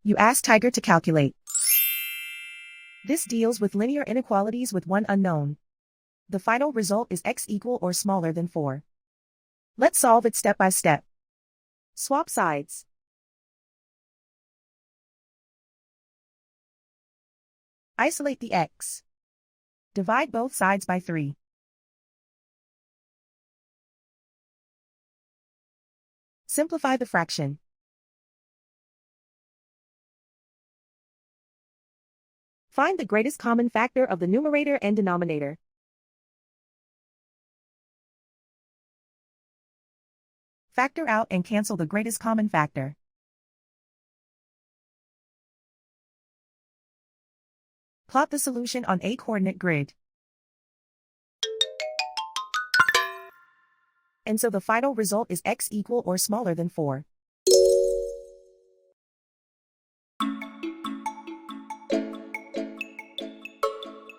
You ask Tiger to calculate. This deals with linear inequalities with one unknown. The final result is x equal or smaller than 4. Let's solve it step by step. Swap sides. Isolate the x. Divide both sides by 3. Simplify the fraction. Find the greatest common factor of the numerator and denominator. Factor out and cancel the greatest common factor. Plot the solution on a coordinate grid. And so the final result is x equal or smaller than 4.